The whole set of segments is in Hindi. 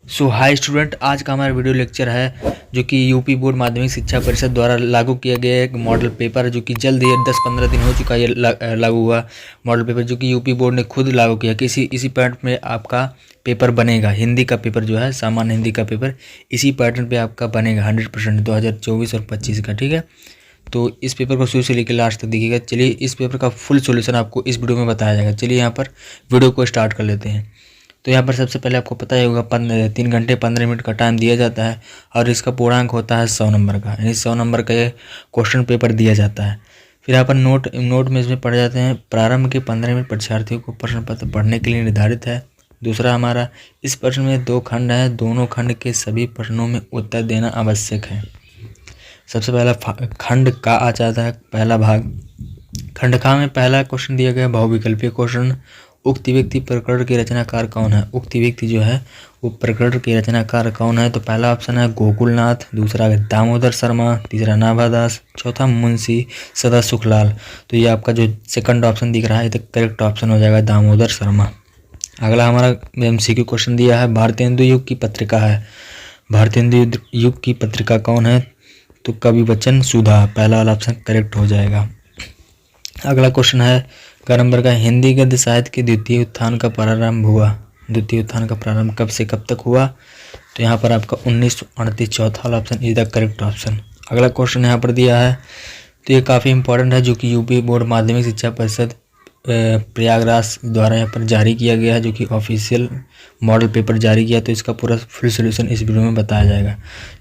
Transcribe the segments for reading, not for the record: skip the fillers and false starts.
सो हाय स्टूडेंट, आज का हमारा वीडियो लेक्चर है जो कि यूपी बोर्ड माध्यमिक शिक्षा परिषद द्वारा लागू किया गया एक मॉडल पेपर जो कि जल्द ही 10-15 दिन हो चुका है ये लागू हुआ मॉडल पेपर जो कि यूपी बोर्ड ने खुद लागू किया कि इसी पैटर्न में आपका पेपर बनेगा। हिंदी का पेपर जो है सामान्य हिंदी का पेपर इसी पैटर्न पे आपका बनेगा 100% 2024 और 25 का। ठीक है, तो इस पेपर को शुरू से लेकर लास्ट तक देखिएगा। चलिए इस पेपर का फुल सॉल्यूशन आपको इस वीडियो में बताया जाएगा। चलिए यहाँ पर वीडियो को स्टार्ट कर लेते हैं। तो यहाँ पर सबसे पहले आपको पता ही होगा 3 घंटे 15 मिनट का टाइम दिया जाता है और इसका पूर्णांक होता है 100 नंबर का, यानी 100 नंबर का ये क्वेश्चन पेपर दिया जाता है। फिर यहाँ पर नोट में इसमें पढ़ जाते हैं। प्रारंभ के 15 मिनट परीक्षार्थियों को प्रश्न पत्र पढ़ने के लिए निर्धारित है। दूसरा हमारा इस प्रश्न में 2 खंड है, दोनों खंड के सभी प्रश्नों में उत्तर देना आवश्यक है। सबसे पहला खंड का आ जाता है पहला भाग। खंड का में पहला क्वेश्चन दिया गया बहुविकल्पीय क्वेश्चन, उक्त व्यक्ति प्रकरण के रचनाकार कौन है। उक्त व्यक्ति जो है वो प्रकरण के रचनाकार कौन है, तो पहला ऑप्शन है गोकुलनाथ, दूसरा दामोदर शर्मा, तीसरा नाभादास, चौथा मुंशी सदा सुखलाल। तो ये आपका जो सेकंड ऑप्शन दिख रहा है तो करेक्ट ऑप्शन हो जाएगा दामोदर शर्मा। अगला हमारा MCQ क्वेश्चन दिया है भारतेंदु युग की पत्रिका है। भारतेंदु युग की पत्रिका कौन है, तो कवि बच्चन सुधा, पहला वाला ऑप्शन करेक्ट हो जाएगा। अगला क्वेश्चन है क नंबर का, हिंदी गद्य साहित्य के द्वितीय उत्थान का प्रारंभ हुआ। द्वितीय उत्थान का प्रारंभ कब से कब तक हुआ, तो यहाँ पर आपका 1938, चौथा वाला option is the correct option. अगला क्वेश्चन यहाँ पर दिया है तो ये काफ़ी इंपॉर्टेंट है जो कि यूपी बोर्ड माध्यमिक शिक्षा परिषद प्रयागराज द्वारा यहाँ पर जारी किया गया है, जो कि ऑफिशियल मॉडल पेपर जारी किया। तो इसका पूरा फुल सोल्यूशन इस वीडियो में बताया जाएगा।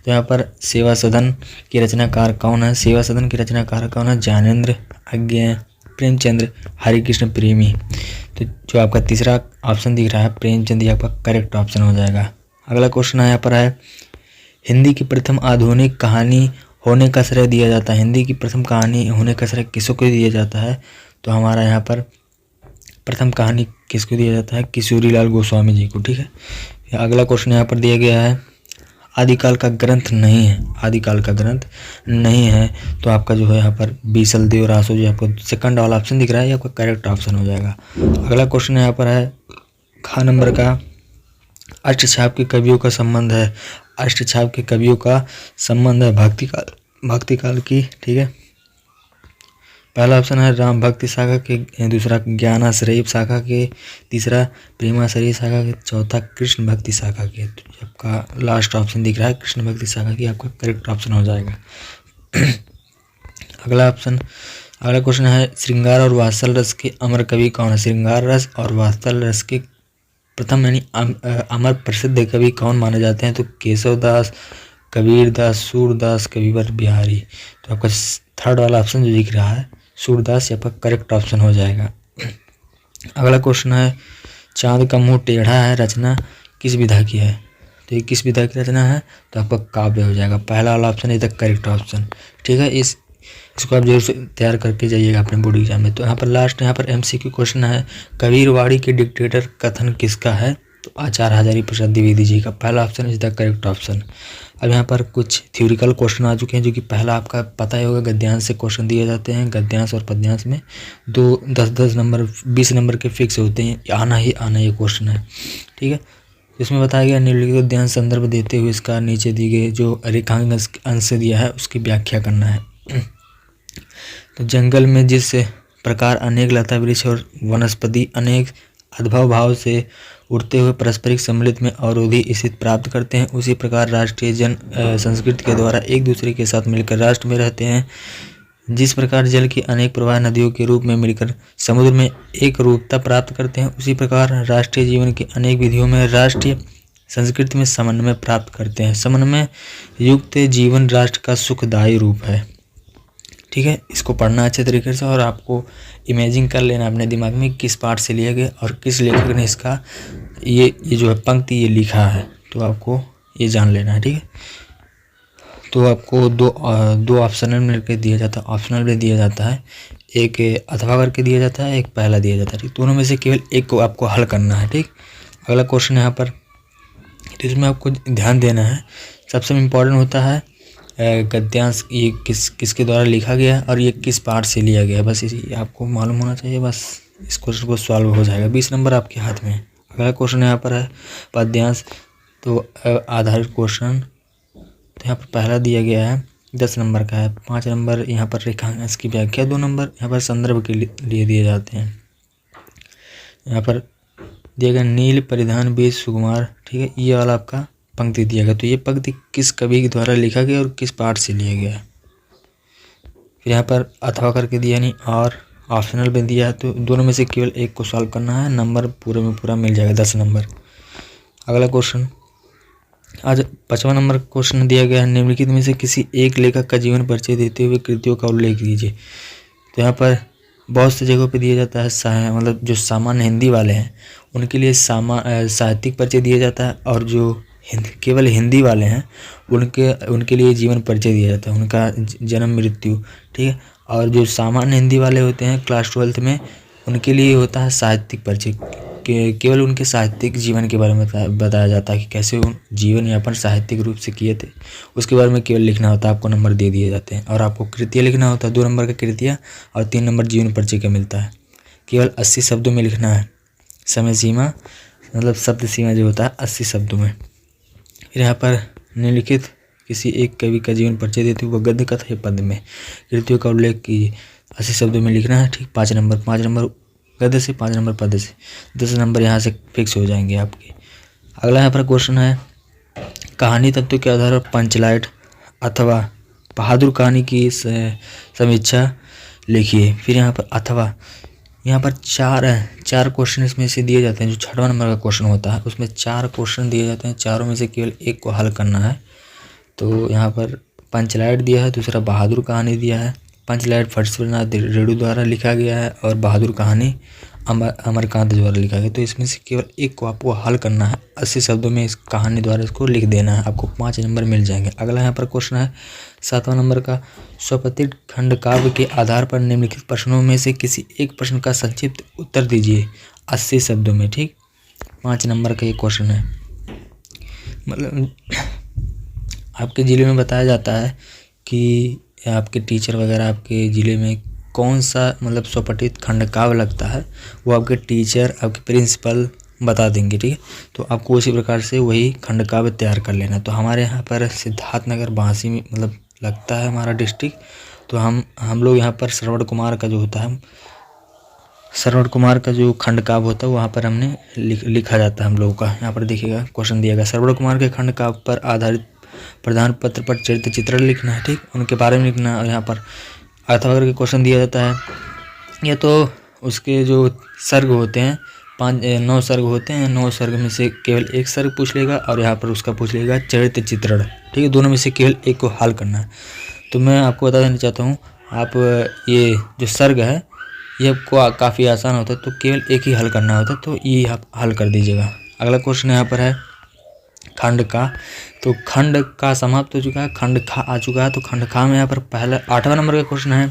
तो यहाँ पर सेवा सदन की रचनाकार कौन है। सेवा सदन की रचनाकार कौन है, ज्ञानेंद्र, अज्ञेय, प्रेमचंद्र, हरिकृष्ण प्रेमी। तो जो आपका तीसरा ऑप्शन दिख रहा है प्रेमचंद, ये आपका करेक्ट ऑप्शन हो जाएगा। अगला क्वेश्चन यहाँ पर है हिंदी की प्रथम आधुनिक कहानी होने का श्रेय दिया जाता है। हिंदी की प्रथम कहानी होने का श्रेय किसको दिया जाता है, तो हमारा यहाँ पर प्रथम कहानी किसको दिया जाता है, किशोरीलाल गोस्वामी जी को। ठीक है, अगला क्वेश्चन यहाँ पर दिया गया है आदिकाल का ग्रंथ नहीं है। आदिकाल का ग्रंथ नहीं है तो आपका जो है यहाँ पर बीसल देव रासो जो आपको सेकंड वाला ऑप्शन दिख रहा है, ये आपका करेक्ट ऑप्शन हो जाएगा। अगला क्वेश्चन यहाँ पर है ख नंबर का, अष्टछाप के कवियों का संबंध है। अष्टछाप के कवियों का संबंध है भक्तिकाल की। ठीक है, पहला ऑप्शन है राम भक्ति शाखा के, दूसरा ज्ञानाश्रय शाखा के, तीसरा प्रेमाश्रय शाखा के, चौथा कृष्ण भक्ति शाखा के। तो आपका लास्ट ऑप्शन दिख रहा है कृष्ण भक्ति शाखा की, आपका करेक्ट ऑप्शन हो जाएगा। अगला क्वेश्चन है श्रृंगार और वात्सल रस के अमर कवि कौन है। श्रृंगार रस और वात्सल रस के प्रथम यानी अमर प्रसिद्ध कवि कौन माने जाते हैं, तो केशवदास, कबीरदास, सूरदास, कविवर बिहारी। तो आपका थर्ड वाला ऑप्शन जो दिख रहा है सूरदास, आपका करेक्ट ऑप्शन हो जाएगा। अगला क्वेश्चन है चांद का मुंह टेढ़ा है रचना किस विधा की है। तो ये किस विधा की रचना है, तो आपका काव्य हो जाएगा। पहला वाला option is the correct option. ठीक है, इसको आप जरूर से तैयार करके जाइएगा अपने बोर्ड एग्जाम में। तो यहाँ पर लास्ट यहाँ पर MCQ क्वेश्चन है कबीरवाड़ी के डिक्टेटर कथन किसका है, तो आचार्य हजारी प्रसाद द्विवेदी जी का। पहला option is the correct option. अब यहाँ पर कुछ थ्योरिकल क्वेश्चन आ चुके हैं जो कि पहला आपका पता ही होगा गद्यांश से क्वेश्चन दिए जाते हैं। गद्यांश और पद्यांश में 10-10 नंबर 20 नंबर के फिक्स होते हैं, आना ही ये क्वेश्चन है। ठीक है, इसमें बताया गया निम्नलिखित गद्यांश संदर्भ देते हुए इसका नीचे दी गई जो रेखांकन अंश दिया है उसकी व्याख्या करना है। तो जंगल में जिस प्रकार अनेक लता वृक्ष और वनस्पति अनेक अद्भुत भाव से उड़ते हुए पारस्परिक सम्मिलित में अवरोधी स्थिति प्राप्त करते हैं, उसी प्रकार राष्ट्रीय जन संस्कृति के द्वारा एक दूसरे के साथ मिलकर राष्ट्र में रहते हैं। जिस प्रकार जल की अनेक प्रवाह नदियों के रूप में मिलकर समुद्र में एक रूपता प्राप्त करते हैं, उसी प्रकार राष्ट्रीय जीवन की अनेक विधियों में राष्ट्रीय संस्कृति में समन्वय प्राप्त करते हैं। समन्वय युक्त जीवन राष्ट्र का सुखदायी रूप है। ठीक है, इसको पढ़ना अच्छे तरीके से और आपको इमेजिंग कर लेना अपने दिमाग में किस पार्ट से लिया गया और किस लेखक ने इसका ये जो है पंक्ति ये लिखा है, तो आपको ये जान लेना है। ठीक है, तो आपको दो ऑप्शनल में करके दिया जाता है, ऑप्शनल में दिया जाता है, एक अथवा करके दिया जाता है, एक पहला दिया जाता है। ठीक, दोनों में से केवल एक को आपको हल करना है। ठीक, अगला क्वेश्चन यहाँ पर तो इसमें आपको ध्यान देना है, सबसे इम्पोर्टेंट होता है गद्यांश ये किसके द्वारा लिखा गया और ये किस पार्ट से लिया गया, बस इसी आपको मालूम होना चाहिए, बस इस क्वेश्चन को सॉल्व हो जाएगा। 20 नंबर आपके हाथ में। अगला क्वेश्चन यहाँ पर है पद्यांश तो आधारित क्वेश्चन तो यहाँ पर पहला दिया गया है 10 नंबर का है। 5 नंबर यहाँ पर रेखांश की व्याख्या, 2 नंबर यहाँ पर संदर्भ के लिए दिए जाते हैं। यहाँ पर दिया गया नील परिधान बेश सुकुमार, ठीक है, ये वाला आपका पंक्ति दिया गया। तो ये पंक्ति किस कवि के द्वारा लिखा गया और किस पाठ से लिया गया है। फिर यहाँ पर अथवा करके दिया नहीं और ऑप्शनल में दिया है, तो दोनों में से केवल एक को सॉल्व करना है, नंबर पूरे में पूरा मिल जाएगा 10 नंबर। अगला क्वेश्चन आज 55 नंबर क्वेश्चन दिया गया है, निम्नलिखित में से किसी एक लेखक का जीवन परिचय देते हुए कृतियों का उल्लेख कीजिए। तो यहाँ पर बहुत सी जगहों पे दिया जाता है मतलब जो सामान्य हिंदी वाले हैं उनके लिए साहित्यिक परिचय दिया जाता है, और जो केवल हिंदी वाले हैं उनके लिए जीवन परिचय दिया जाता है, उनका जन्म मृत्यु, ठीक है। और जो सामान्य हिंदी वाले होते हैं क्लास 12th में उनके लिए होता है साहित्यिक परिचय, केवल उनके साहित्यिक जीवन के बारे में बताया जाता है कि कैसे वो जीवन यापन साहित्यिक रूप से किए थे, उसके बारे में केवल लिखना होता है। आपको नंबर दे दिए जाते हैं और आपको कृतियाँ लिखना होता है, 2 नंबर का कृतियाँ और 3 नंबर जीवन परिचय का मिलता है। केवल 80 शब्दों में लिखना है, समय सीमा मतलब शब्द सीमा जो होता है 80 शब्दों में। फिर यहाँ पर निम्नलिखित किसी एक कवि का जीवन परिचय देते हुए गद्य कथा या पद्य में कृतियों का उल्लेख कीजिए। 80 शब्दों में लिखना है, ठीक। 5 नंबर गद्य से, 5 नंबर पद्य से, 10 नंबर यहाँ से फिक्स हो जाएंगे आपके। अगला यहाँ पर क्वेश्चन है कहानी तत्व के आधार पर पंचलाइट अथवा बहादुर कहानी की समीक्षा लिखिए। फिर यहाँ पर अथवा, यहाँ पर चार क्वेश्चन इसमें से दिए जाते हैं। जो 6वां नंबर का क्वेश्चन होता है उसमें 4 क्वेश्चन दिए जाते हैं, चारों में से केवल एक को हल करना है। तो यहाँ पर पंचलाइट दिया है, दूसरा बहादुर कहानी दिया है। पंचलाइट फर्शनाथ रेणु द्वारा लिखा गया है और बहादुर कहानी अमरकांत द्वारा लिखा गया। तो इसमें से केवल एक को आपको हल करना है, 80 शब्दों में इस कहानी द्वारा इसको लिख देना है, आपको 5 नंबर मिल जाएंगे। अगला यहाँ पर क्वेश्चन है 7वां नंबर का स्वपतित खंड काव्य के आधार पर निम्नलिखित प्रश्नों में से किसी एक प्रश्न का संक्षिप्त उत्तर दीजिए 80 शब्दों में, ठीक। 5 नंबर का ये क्वेश्चन है। मतलब आपके ज़िले में बताया जाता है कि आपके टीचर वगैरह आपके ज़िले में कौन सा मतलब स्वपठित खंड काव्य लगता है, वो आपके टीचर आपके प्रिंसिपल बता देंगे, ठीक है। तो आपको उसी प्रकार से वही खंड काव्य तैयार कर लेना। तो हमारे यहाँ पर सिद्धार्थनगर बांसी में मतलब लगता है हमारा डिस्ट्रिक्ट, तो हम लोग यहाँ पर श्रवण कुमार का जो होता है, श्रवण कुमार का जो खंड काव्य होता है वहाँ पर हमने लिखा जाता है हम लोगों का। यहाँ पर देखिएगा क्वेश्चन दिया गया श्रवण कुमार के खंड काव्य पर आधारित प्रधान पत्र पर चरित्र चित्रण लिखना है, ठीक, उनके बारे में लिखना है। और यहाँ पर अथवा करके क्वेश्चन दिया जाता है, ये तो उसके जो सर्ग होते हैं 9 सर्ग होते हैं, 9 सर्ग में से केवल एक सर्ग पूछ लेगा और यहाँ पर उसका पूछ लेगा चरित्र चित्रण, ठीक है। दोनों में से केवल एक को हल करना है। तो मैं आपको बता देना चाहता हूँ, आप ये जो सर्ग है ये आपको काफ़ी आसान होता है, तो केवल एक ही हल करना होता है, तो ये आप हल कर दीजिएगा। अगला क्वेश्चन यहाँ पर है खंड का, तो खंड का समाप्त हो चुका है, खंड खा आ चुका है। तो खंड खा में यहाँ पर पहला 8वां नंबर का क्वेश्चन है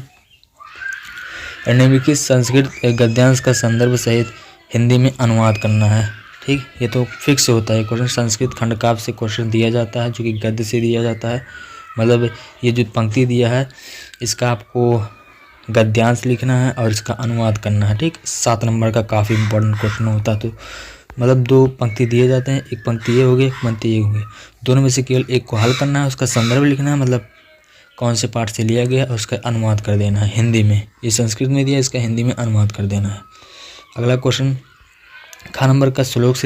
निम्नलिखित संस्कृत गद्यांश का संदर्भ सहित हिंदी में अनुवाद करना है, ठीक। ये तो फिक्स होता है क्वेश्चन, संस्कृत खंड काव्य से क्वेश्चन दिया जाता है जो कि गद्य से दिया जाता है। मतलब ये जो पंक्ति दिया है इसका आपको गद्यांश लिखना है और इसका अनुवाद करना है, ठीक। 7 नंबर का काफ़ी इंपॉर्टेंट क्वेश्चन होता है। तो मतलब 2 पंक्ति दिए जाते हैं, एक पंक्ति ये हो गई, एक पंक्ति ये हो गई, दोनों में से केवल एक को हल करना है, उसका संदर्भ लिखना है, मतलब कौन से पाठ से लिया गया और उसका अनुवाद कर देना है हिंदी में। ये संस्कृत में दिया, इसका हिंदी में अनुवाद कर देना है। अगला क्वेश्चन खा नंबर का श्लोक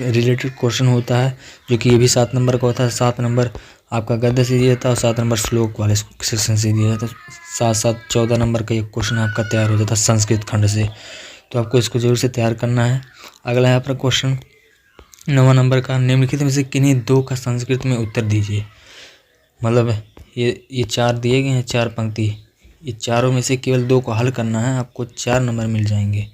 रिलेटेड क्वेश्चन होता है जो कि ये भी 7 नंबर का होता है। 7 नंबर आपका गद्य से दिया जाता है और 7 नंबर श्लोक वाले सेक्शन से दिया जाता है। 7 14 नंबर का एक क्वेश्चन आपका तैयार हो जाता है संस्कृत खंड से, तो आपको इसको जरूर से तैयार करना है। अगला यहाँ पर क्वेश्चन 9वां नंबर का निम्नलिखित में से किन्हीं 2 का संस्कृत में उत्तर दीजिए। मतलब ये 4 दिए गए हैं, 4 पंक्ति, ये चारों में से केवल 2 को हल करना है, आपको 4 नंबर मिल जाएंगे।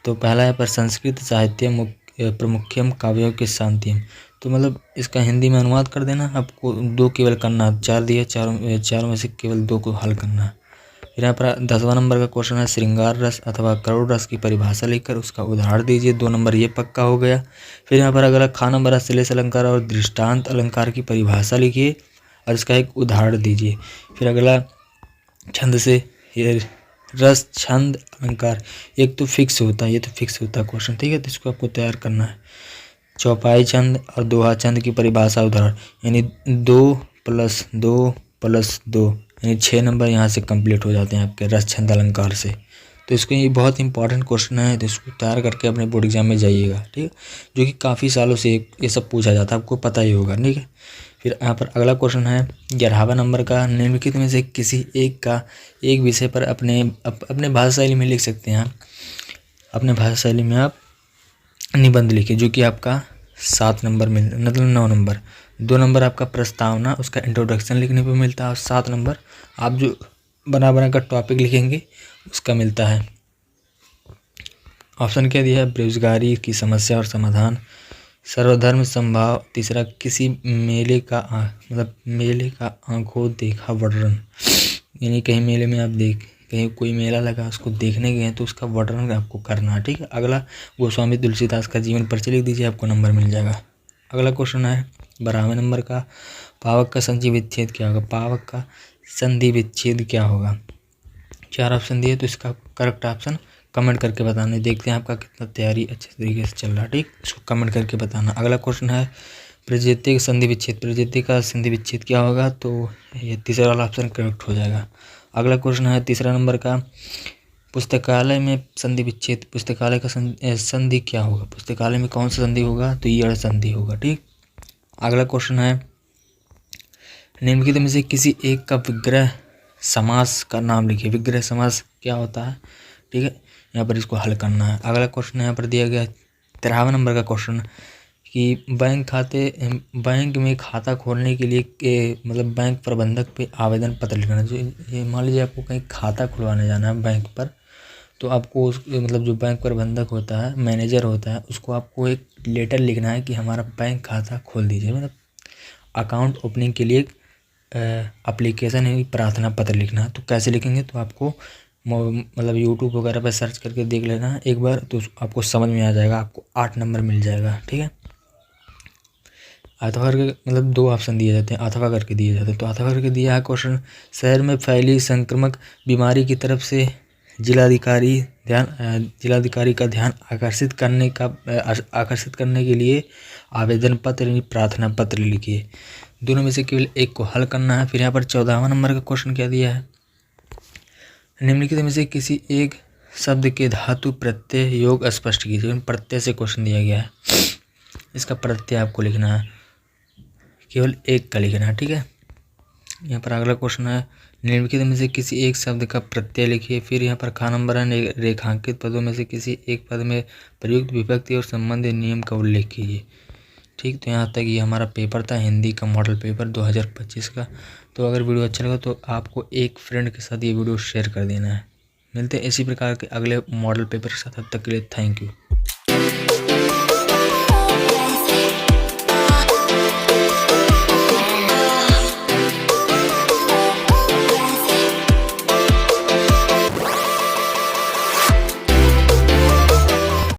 तो पहला है पर संस्कृत साहित्य प्रमुख्यम काव्यों के शांतिम, तो मतलब इसका हिंदी में अनुवाद कर देना, आपको 2 केवल करना है। 4 दिए, चारों में से केवल 2 को हल करना है। फिर यहाँ पर 10वां नंबर का क्वेश्चन है श्रृंगार रस अथवा करुण रस की परिभाषा लिखकर उसका उदाहरण दीजिए। 2 नंबर ये पक्का हो गया। फिर यहाँ पर अगला खा नंबर है श्लेष अलंकार और दृष्टांत अलंकार की परिभाषा लिखिए और इसका एक उदाहरण दीजिए। फिर अगला छंद से ये रस छंद अलंकार एक तो फिक्स होता है, ये तो फिक्स होता है क्वेश्चन, ठीक है। तो इसको आपको तैयार करना है। चौपाई चंद और दोहा चंद की परिभाषा उदाहरण, यानी 2 + 2 + 2 यानी 6 नंबर यहाँ से कंप्लीट हो जाते हैं आपके रस छंद अलंकार से। तो इसको ये बहुत इंपॉर्टेंट क्वेश्चन है, तो इसको तैयार करके अपने बोर्ड एग्जाम में जाइएगा, ठीक है, जो कि काफ़ी सालों से ये सब पूछा जाता है, आपको पता ही होगा, ठीक है। फिर यहाँ पर अगला क्वेश्चन है 11वां नंबर का, निम्नलिखित में से किसी एक विषय पर अपने भाषा शैली में लिख सकते हैं आप। अपने भाषा शैली में आप निबंध लिखिए, जो कि आपका 7 नंबर मतलब 9 नंबर। 2 नंबर आपका प्रस्तावना, उसका इंट्रोडक्शन लिखने पे मिलता है, और 7 नंबर आप जो बना कर टॉपिक लिखेंगे उसका मिलता है। ऑप्शन क्या दिया है, बेरोजगारी की समस्या और समाधान, सर्वधर्म संभाव, तीसरा किसी मेले का आंखों देखा वर्णन, यानी कहीं मेले में आप कहीं कोई मेला लगा उसको देखने गए हैं तो उसका वर्णन आपको करना है, ठीक है। अगला गोस्वामी तुलसीदास का जीवन परिचय लिख दीजिए, आपको नंबर मिल जाएगा। अगला क्वेश्चन है 12वें नंबर का, पावक का संधि विच्छेद क्या होगा। पावक का संधि विच्छेद क्या होगा। 4 ऑप्शन दिए, तो इसका करेक्ट ऑप्शन कमेंट करके बताना। देखते हैं आपका कितना तैयारी अच्छे तरीके से चल रहा है, ठीक, इसको कमेंट करके बताना। अगला क्वेश्चन है प्रकृति का संधि विच्छेद, प्रकृति का संधि विच्छेद क्या होगा, तो ये तीसरा वाला ऑप्शन करेक्ट हो जाएगा। अगला क्वेश्चन है 3 नंबर का, पुस्तकालय में संधि विच्छेद, पुस्तकालय का संधि क्या होगा। पुस्तकालय में कौन सा संधि होगा, तो ये संधि होगा, ठीक। अगला क्वेश्चन है निम्नलिखित में से किसी एक का विग्रह समास का नाम लिखिए। विग्रह समास क्या होता है, ठीक है, यहाँ पर इसको हल करना है। अगला क्वेश्चन यहाँ पर दिया गया 13वां नंबर का क्वेश्चन कि बैंक में खाता खोलने के लिए मतलब बैंक प्रबंधक पे आवेदन पत्र लिखना। जो ये मान लीजिए आपको कहीं खाता खुलवाने जाना है बैंक पर, तो आपको मतलब जो बैंक प्रबंधक होता है, मैनेजर होता है, उसको आपको एक लेटर लिखना है कि हमारा बैंक खाता खोल दीजिए, मतलब अकाउंट ओपनिंग के लिए एप्लीकेशन है, प्रार्थना पत्र लिखना है। तो कैसे लिखेंगे, तो आपको मतलब यूट्यूब वगैरह पर सर्च करके देख लेना है एक बार, तो आपको समझ में आ जाएगा, आपको 8 नंबर मिल जाएगा, ठीक है। अथवा करके मतलब 2 ऑप्शन दिए जाते हैं, अथवा करके दिए जाते हैं। तो अथवा करके दिया है क्वेश्चन, शहर में फैली संक्रामक बीमारी की तरफ से जिलाधिकारी का ध्यान आकर्षित करने के लिए आवेदन पत्र यानी प्रार्थना पत्र लिखिए। दोनों में से केवल एक को हल करना है। फिर यहाँ पर 14वां नंबर का क्वेश्चन क्या दिया है, निम्नलिखित में से किसी एक शब्द के धातु प्रत्यय योग स्पष्ट कीजिए। प्रत्यय से क्वेश्चन दिया गया है, इसका प्रत्यय आपको लिखना है, केवल एक का लिखना है, ठीक है। यहाँ पर अगला क्वेश्चन है निम्नलिखित में से किसी एक शब्द का प्रत्यय लिखिए। फिर यहाँ पर खा नंबर है रेखांकित पदों में से किसी एक पद में प्रयुक्त विभक्ति और संबंधित नियम का उल्लेख कीजिए, ठीक। तो यहाँ तक ये हमारा पेपर था, हिंदी का मॉडल पेपर 2025 का। तो अगर वीडियो अच्छा लगा तो आपको एक फ्रेंड के साथ ये वीडियो शेयर कर देना है। मिलते हैं इसी प्रकार के अगले मॉडल पेपर के साथ, तब तक के लिए थैंक यू।